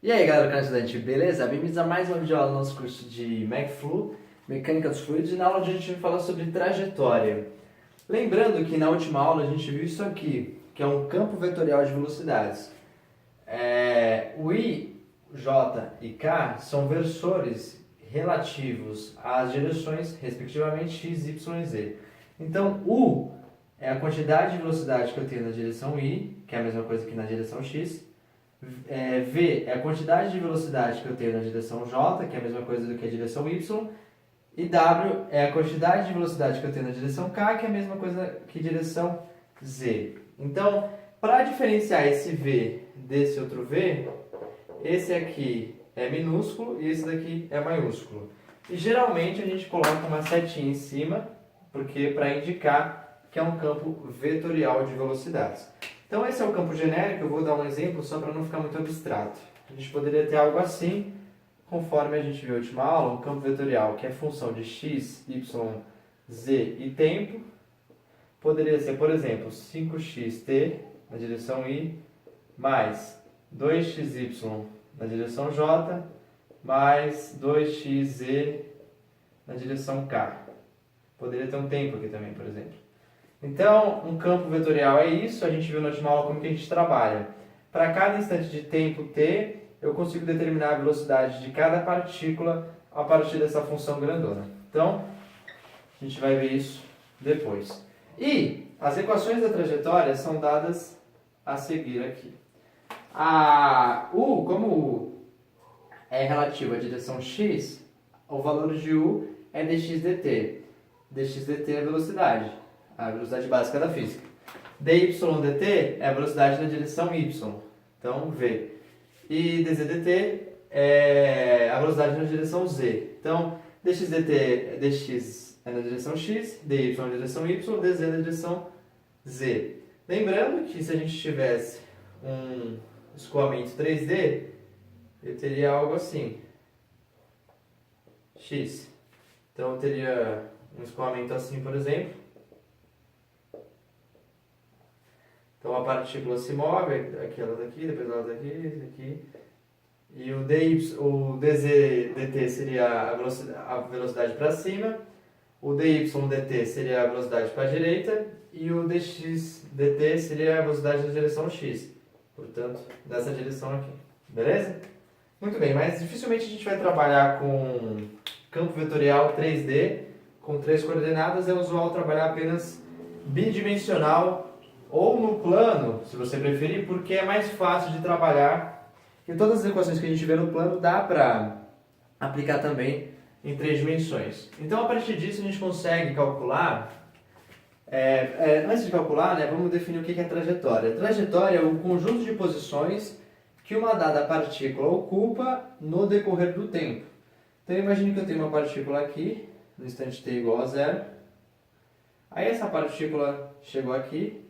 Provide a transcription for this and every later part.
E aí galera, canal estudante, beleza? Bem-vindos a mais uma videoaula do nosso curso de MecFlu, Mecânica dos Fluidos, e na aula de hoje a gente vai falar sobre trajetória. Lembrando que na última aula a gente viu isso aqui, que é um campo vetorial de velocidades. O I, J e K são versores relativos às direções, respectivamente, x, y e z. Então, U é a quantidade de velocidade que eu tenho na direção I, que é a mesma coisa que na direção x. V é a quantidade de velocidade que eu tenho na direção J, que é a mesma coisa do que a direção Y. E W é a quantidade de velocidade que eu tenho na direção K, que é a mesma coisa que direção Z. Então, para diferenciar esse V desse outro V, esse aqui é minúsculo e esse daqui é maiúsculo. E geralmente a gente coloca uma setinha em cima, porque para indicar que é um campo vetorial de velocidades. Então esse é o campo genérico, eu vou dar um exemplo só para não ficar muito abstrato. A gente poderia ter algo assim, conforme a gente viu na última aula, um campo vetorial que é função de x, y, z e tempo. Poderia ser, por exemplo, 5xt na direção i, mais 2xy na direção j, mais 2xz na direção k. Poderia ter um tempo aqui também, por exemplo. Então, um campo vetorial é isso, a gente viu na última aula como que a gente trabalha. Para cada instante de tempo t, eu consigo determinar a velocidade de cada partícula a partir dessa função grandona. Então, a gente vai ver isso depois. E as equações da trajetória são dadas a seguir aqui. Como U é relativo à direção x, o valor de U é dx dt. Dx dt é a velocidade básica da física. dy dt é a velocidade na direção y, então v. E dz dt é a velocidade na direção z. Então, dx dt, dx é na direção x, dy na direção y, dz na direção z. Lembrando que se a gente tivesse um escoamento 3D, eu teria algo assim, x. Então, eu teria um escoamento assim, por exemplo. Então a partícula se move, aquela daqui, depois ela daqui. E o dz dt seria a velocidade para cima, o dy dt seria a velocidade para a direita e o dx dt seria a velocidade na direção x. Portanto, nessa direção aqui. Beleza? Muito bem, mas dificilmente a gente vai trabalhar com campo vetorial 3D com 3 coordenadas. É usual trabalhar apenas bidimensional ou no plano, se você preferir, porque é mais fácil de trabalhar. E todas as equações que a gente vê no plano dá para aplicar também em 3 dimensões. Então, a partir disso, a gente consegue calcular. Antes de calcular, vamos definir o que é trajetória. Trajetória é o conjunto de posições que uma dada partícula ocupa no decorrer do tempo. Então, imagine que eu tenho uma partícula aqui, no instante t igual a 0. Aí essa partícula chegou aqui.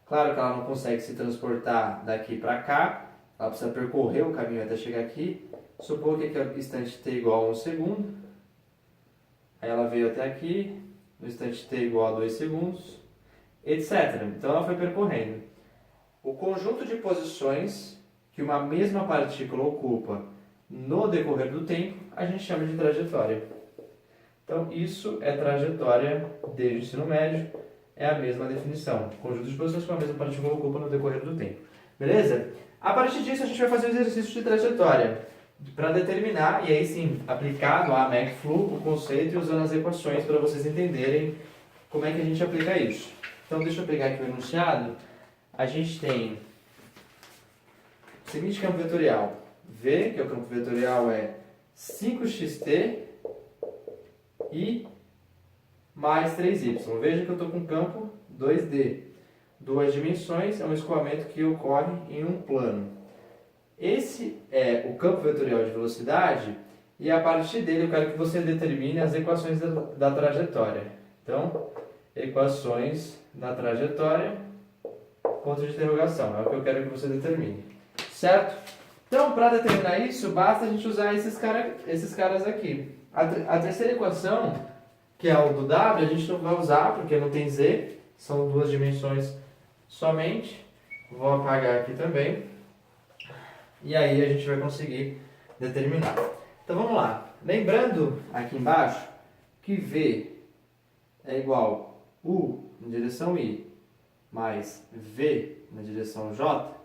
Claro que ela não consegue se transportar daqui para cá, ela precisa percorrer o caminho até chegar aqui. Supor que o instante t igual a 1 segundo. Aí ela veio até aqui, no instante t igual a 2 segundos, etc. Então ela foi percorrendo. O conjunto de posições que uma mesma partícula ocupa no decorrer do tempo, a gente chama de trajetória. Então isso é trajetória desde o ensino médio. É a mesma definição. Conjunto de posições que uma mesma partícula ocupa no decorrer do tempo. Beleza? A partir disso, a gente vai fazer o exercício de trajetória para determinar, e aí sim, aplicado a MecFlu, o conceito e usando as equações para vocês entenderem como é que a gente aplica isso. Então, deixa eu pegar aqui o enunciado. A gente tem o seguinte campo vetorial. V, que é o campo vetorial, é 5xt e mais 3y. Veja que eu estou com campo 2D. 2 dimensões, é um escoamento que ocorre em um plano. Esse é o campo vetorial de velocidade e a partir dele eu quero que você determine as equações da trajetória. Então, equações da trajetória, ponto de interrogação, é o que eu quero que você determine. Certo? Então, para determinar isso, basta a gente usar esses caras aqui. A terceira equação, que é o do W, a gente não vai usar porque não tem Z, são 2 dimensões somente. Vou apagar aqui também. e aí a gente vai conseguir determinar. Então vamos lá. Lembrando aqui embaixo que V é igual U na direção I mais V na direção J,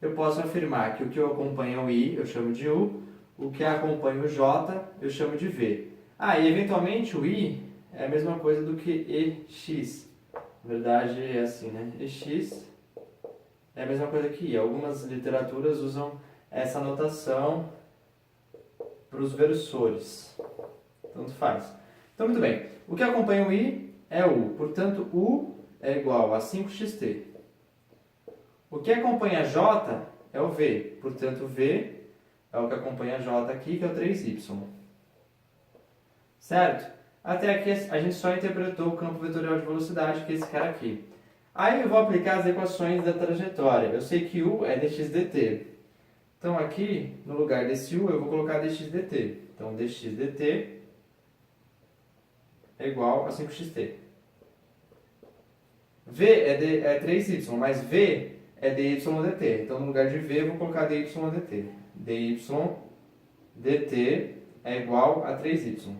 eu posso afirmar que o que eu acompanho o I eu chamo de U, o que acompanha o J eu chamo de V. Ah, e eventualmente o I é a mesma coisa do que EX. Na verdade é assim, né? EX é a mesma coisa que I. Algumas literaturas usam essa notação para os versores. Tanto faz. Então, muito bem. O que acompanha o I é U. Portanto, U é igual a 5xt. O que acompanha J é o V. Portanto, V é o que acompanha J aqui, que é o 3y. Certo? Até aqui a gente só interpretou o campo vetorial de velocidade, que é esse cara aqui. Aí eu vou aplicar as equações da trajetória. Eu sei que U é dx dt. Então aqui, no lugar desse U, eu vou colocar dx dt. Então dx dt é igual a 5xt. V é 3y, mas V é dy dt. Então no lugar de V eu vou colocar dy dt. dy dt é igual a 3y.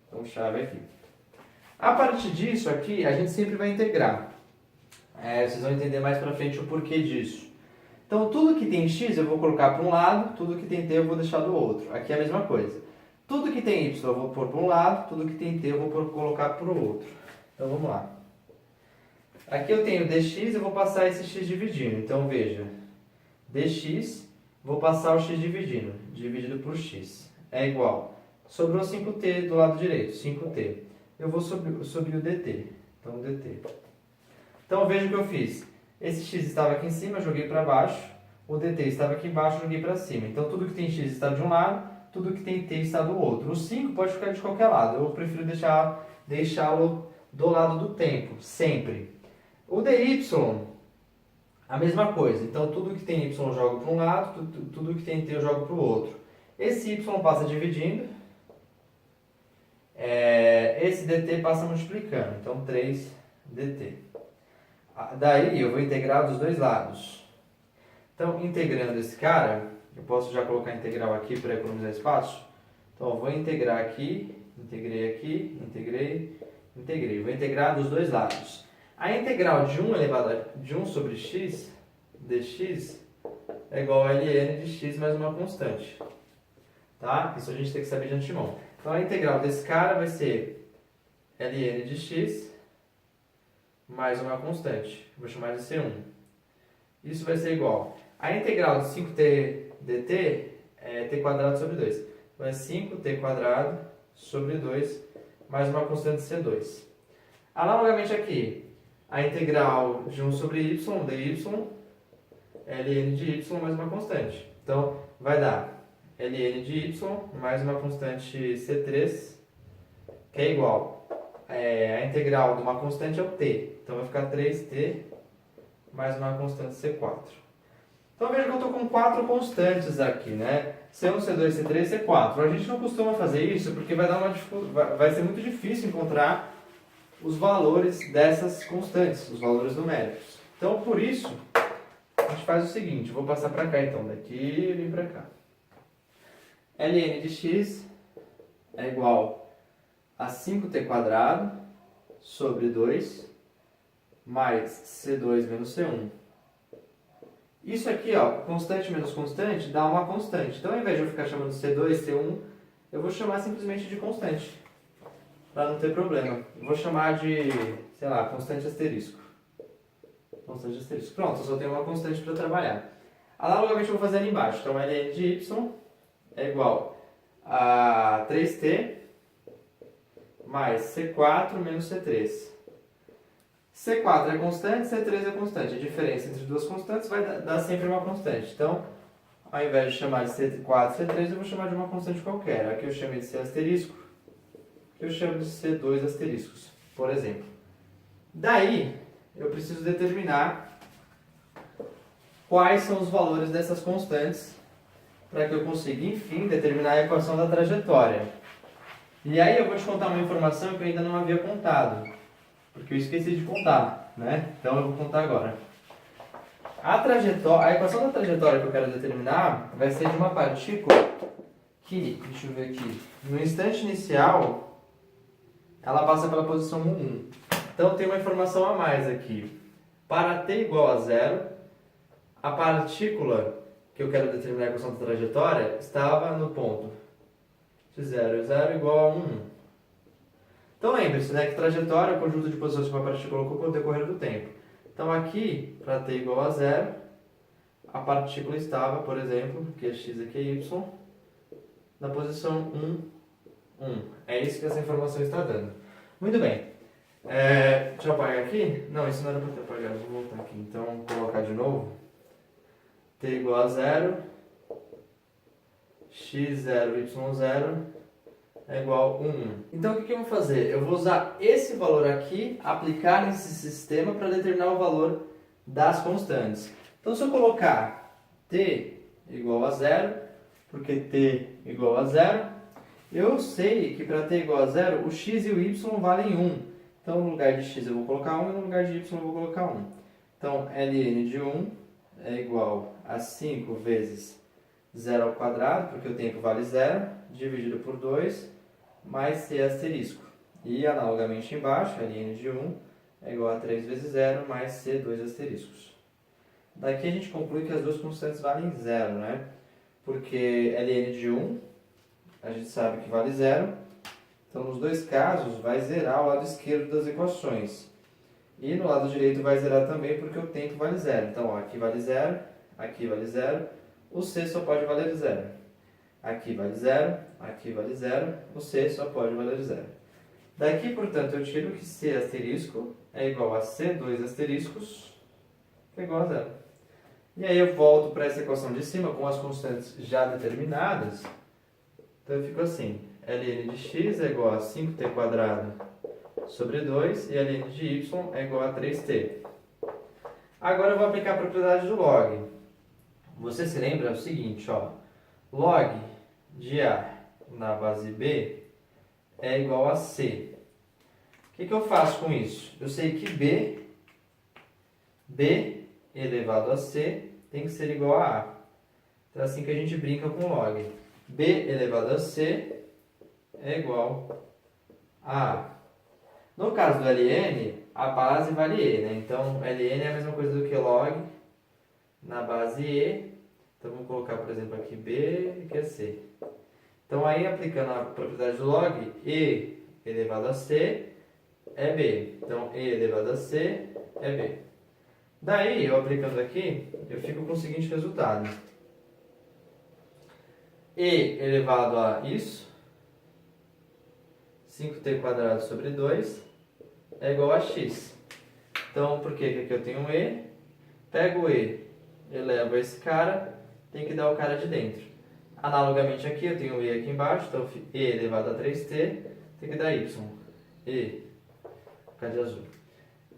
Então chave aqui. A partir disso aqui, a gente sempre vai integrar. Vocês vão entender mais pra frente o porquê disso. Então, tudo que tem x eu vou colocar para um lado, tudo que tem t eu vou deixar do outro. Aqui é a mesma coisa. Tudo que tem y eu vou pôr para um lado, tudo que tem t eu vou colocar para o outro. Então, vamos lá. Aqui eu tenho dx, eu vou passar esse x dividindo. Então, veja. dx, vou passar o x dividido por x. É igual. Sobrou 5t do lado direito, 5t. Eu vou subir o dt. Então, dt. Então, veja o que eu fiz. Esse x estava aqui em cima, joguei para baixo. O dt estava aqui embaixo, joguei para cima. Então, tudo que tem x está de um lado, tudo que tem t está do outro. O 5 pode ficar de qualquer lado. Eu prefiro deixá-lo do lado do tempo, sempre. O dy, a mesma coisa. Então, tudo que tem y eu jogo para um lado, tudo que tem t eu jogo para o outro. Esse y passa dividindo. Esse dt passa multiplicando. Então, 3dt. Daí eu vou integrar dos dois lados. Então, integrando esse cara, eu posso já colocar a integral aqui para economizar espaço. Então, eu vou integrar aqui, integrei aqui, integrei. Vou integrar dos dois lados. A integral de 1 elevado a 1 sobre x, dx, é igual a ln de x mais uma constante. Tá? Isso a gente tem que saber de antemão. Então, a integral desse cara vai ser ln de x mais uma constante. Vou chamar de C1. Isso vai ser igual. A integral de 5t dt é t quadrado sobre 2. Então é 5t quadrado sobre 2 mais uma constante C2. Analogamente aqui, a integral de 1 sobre y, dy, é ln de y mais uma constante. Então vai dar ln de y mais uma constante C3, que é igual. A integral de uma constante é o t. Então vai ficar 3t mais uma constante C4. Então veja que eu estou com 4 constantes aqui, né? C1, C2, C3, C4. A gente não costuma fazer isso porque vai ser muito difícil encontrar os valores dessas constantes, os valores numéricos. Então por isso, a gente faz o seguinte, vou passar para cá então, daqui eu vim para cá. ln de x é igual a 5t quadrado sobre 2 mais C2 menos C1. Isso aqui, ó, constante menos constante, dá uma constante. Então, ao invés de eu ficar chamando C2, C1, eu vou chamar simplesmente de constante, para não ter problema. Eu vou chamar de, sei lá, constante asterisco. Constante asterisco. Pronto, eu só tenho uma constante para trabalhar. Analogamente, eu vou fazer ali embaixo. Então, ln de y é igual a 3t mais C4 menos C3. C4 é constante, C3 é constante. A diferença entre duas constantes vai dar sempre uma constante. Então, ao invés de chamar de C4 e C3, eu vou chamar de uma constante qualquer. Aqui eu chamei de C asterisco, aqui eu chamo de C2 asteriscos, por exemplo. Daí, eu preciso determinar quais são os valores dessas constantes para que eu consiga, enfim, determinar a equação da trajetória. E aí eu vou te contar uma informação que eu ainda não havia contado. Porque eu esqueci de contar, né? Então eu vou contar agora. A equação da trajetória que eu quero determinar vai ser de uma partícula que, deixa eu ver aqui, no instante inicial, ela passa pela posição 1. Então tem uma informação a mais aqui. Para t igual a zero, a partícula que eu quero determinar a equação da trajetória estava no ponto de 0 igual a 1. Então lembre-se, né, que trajetória é o conjunto de posições que uma partícula ocupa no decorrer do tempo. Então aqui, para t igual a zero, a partícula estava, por exemplo, que é x aqui é y, na posição 1. É isso que essa informação está dando. Muito bem. Deixa eu apagar aqui. Não, isso não era para ter apagado. Vou voltar aqui. Então, vou colocar de novo. T igual a zero. X0, Y0 é igual a 1. Então, o que eu vou fazer? Eu vou usar esse valor aqui, aplicar nesse sistema para determinar o valor das constantes. Então, se eu colocar t igual a zero, porque t igual a zero, eu sei que para t igual a zero, o x e o y valem 1. Então, no lugar de x eu vou colocar 1 e no lugar de y eu vou colocar 1. Então, ln de 1 é igual a 5 vezes 0 ao quadrado, porque o tempo vale 0, dividido por 2, mais c asterisco. E, analogamente embaixo, ln de 1 é igual a 3 vezes 0, mais c, 2 asteriscos. Daqui a gente conclui que as duas constantes valem 0, né? Porque ln de 1, a gente sabe que vale 0. Então, nos dois casos, vai zerar o lado esquerdo das equações. E no lado direito vai zerar também, porque o tempo vale 0. Então, ó, aqui vale 0, aqui vale 0. O c só pode valer 0. Aqui vale 0, aqui vale 0. O c só pode valer 0. Daqui, portanto, eu tiro que c asterisco é igual a c, 2 asteriscos, que é igual a 0. E aí eu volto para essa equação de cima com as constantes já determinadas. Então eu fico assim, ln de x é igual a 5t² sobre 2 e ln de y é igual a 3t. Agora eu vou aplicar a propriedade do log. Você se lembra o seguinte, ó, log de A na base B é igual a C. O que eu faço com isso? Eu sei que B elevado a C tem que ser igual a A. Então é assim que a gente brinca com log. B elevado a C é igual a A. No caso do ln, a base vale E, né? Então, ln é a mesma coisa do que log na base E. Então, vamos colocar, por exemplo, aqui B, que é C. Então, aí, aplicando a propriedade do log, E elevado a C é B. Então, E elevado a C é B. Daí, eu aplicando aqui, eu fico com o seguinte resultado. E elevado a isso, 5t² sobre 2, é igual a x. Então, por que aqui eu tenho um E? Pego o E, elevo esse cara, tem que dar o cara de dentro. Analogamente aqui, eu tenho o E aqui embaixo, então E elevado a 3t, tem que dar y. E, vou ficar de azul.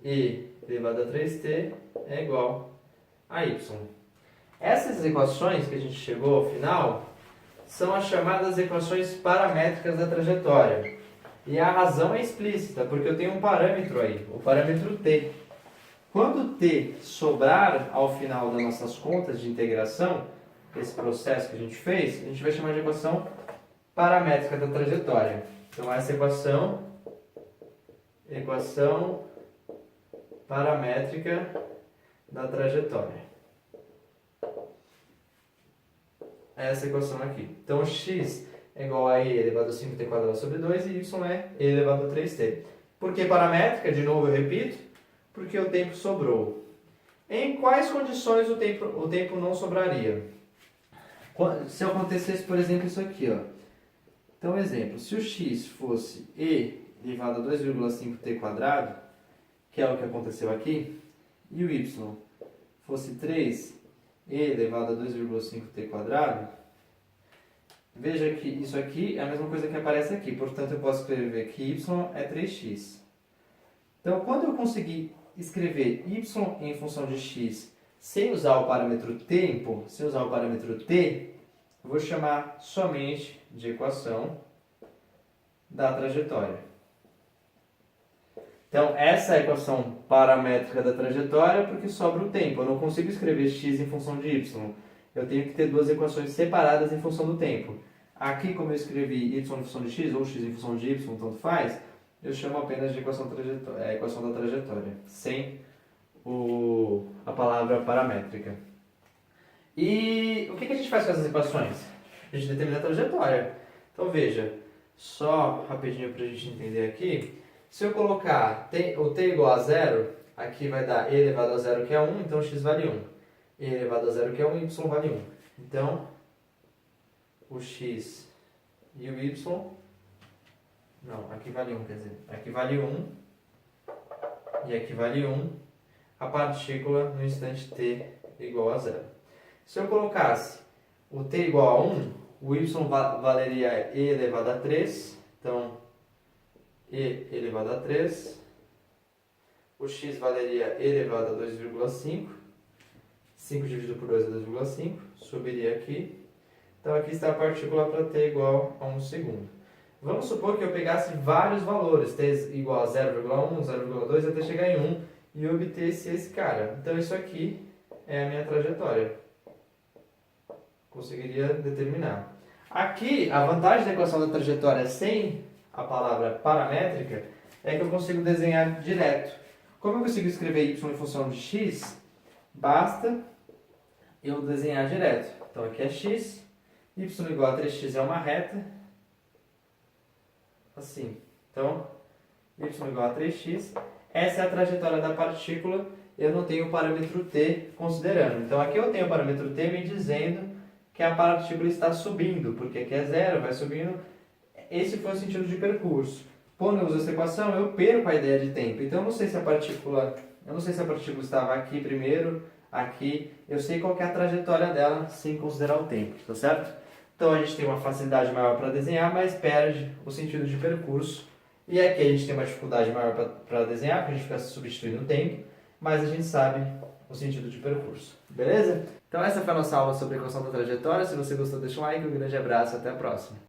E elevado a 3t é igual a y. Essas equações que a gente chegou ao final são as chamadas equações paramétricas da trajetória. E a razão é explícita, porque eu tenho um parâmetro aí, o parâmetro t. Quando t sobrar ao final das nossas contas de integração, esse processo que a gente fez, a gente vai chamar de equação paramétrica da trajetória. Então, essa equação paramétrica da trajetória. Essa equação aqui. Então, x é igual a e elevado a 5t² sobre 2 e y é e elevado a 3t. Por que paramétrica? De novo eu repito, porque o tempo sobrou. Em quais condições o tempo não sobraria? Se acontecesse, por exemplo, isso aqui, ó. Então, exemplo, se o x fosse e elevado a 2,5t², que é o que aconteceu aqui, e o y fosse 3e elevado a 2,5t², veja que isso aqui é a mesma coisa que aparece aqui, portanto eu posso escrever que y é 3x. Então, quando eu conseguir escrever y em função de x sem usar o parâmetro tempo, sem usar o parâmetro t, eu vou chamar somente de equação da trajetória. Então, essa é a equação paramétrica da trajetória porque sobra o tempo. Eu não consigo escrever x em função de y. Eu tenho que ter duas equações separadas em função do tempo. Aqui, como eu escrevi y em função de x ou x em função de y, tanto faz, eu chamo apenas de equação da trajetória, sem a palavra paramétrica. E o que a gente faz com essas equações? A gente determina a trajetória. Então veja, só rapidinho para a gente entender aqui, se eu colocar o t igual a zero, aqui vai dar e elevado a zero que é 1, então x vale 1. E elevado a zero que é 1, y vale 1. Então, o x e o y, não, aqui vale 1, quer dizer, aqui vale 1 e aqui vale 1, a partícula no instante t igual a zero. Se eu colocasse o t igual a 1, o y valeria e elevado a 3, então e elevado a 3, o x valeria e elevado a 2,5, 5 dividido por 2 é 2,5, subiria aqui. Então aqui está a partícula para t igual a 1 segundo. Vamos supor que eu pegasse vários valores, t igual a 0,1, 0,2 até chegar em 1 e obtesse esse cara. Então isso aqui é a minha trajetória. Conseguiria determinar. Aqui, a vantagem da equação da trajetória sem a palavra paramétrica é que eu consigo desenhar direto. Como eu consigo escrever y em função de x, basta eu desenhar direto. Então aqui é x, y igual a 3x é uma reta, assim. Então, y igual a 3x, essa é a trajetória da partícula, eu não tenho o parâmetro t considerando. Então aqui eu tenho o parâmetro t me dizendo que a partícula está subindo, porque aqui é zero, vai subindo. Esse foi o sentido de percurso. Quando eu uso essa equação, eu perco a ideia de tempo. Então eu não sei se a partícula estava aqui primeiro, aqui. Eu sei qual que é a trajetória dela sem considerar o tempo, tá certo? Então a gente tem uma facilidade maior para desenhar, mas perde o sentido de percurso. E aqui a gente tem uma dificuldade maior para desenhar, porque a gente fica substituindo o tempo, mas a gente sabe o sentido de percurso. Beleza? Então essa foi a nossa aula sobre a equação da trajetória. Se você gostou, deixa um like, um grande abraço e até a próxima.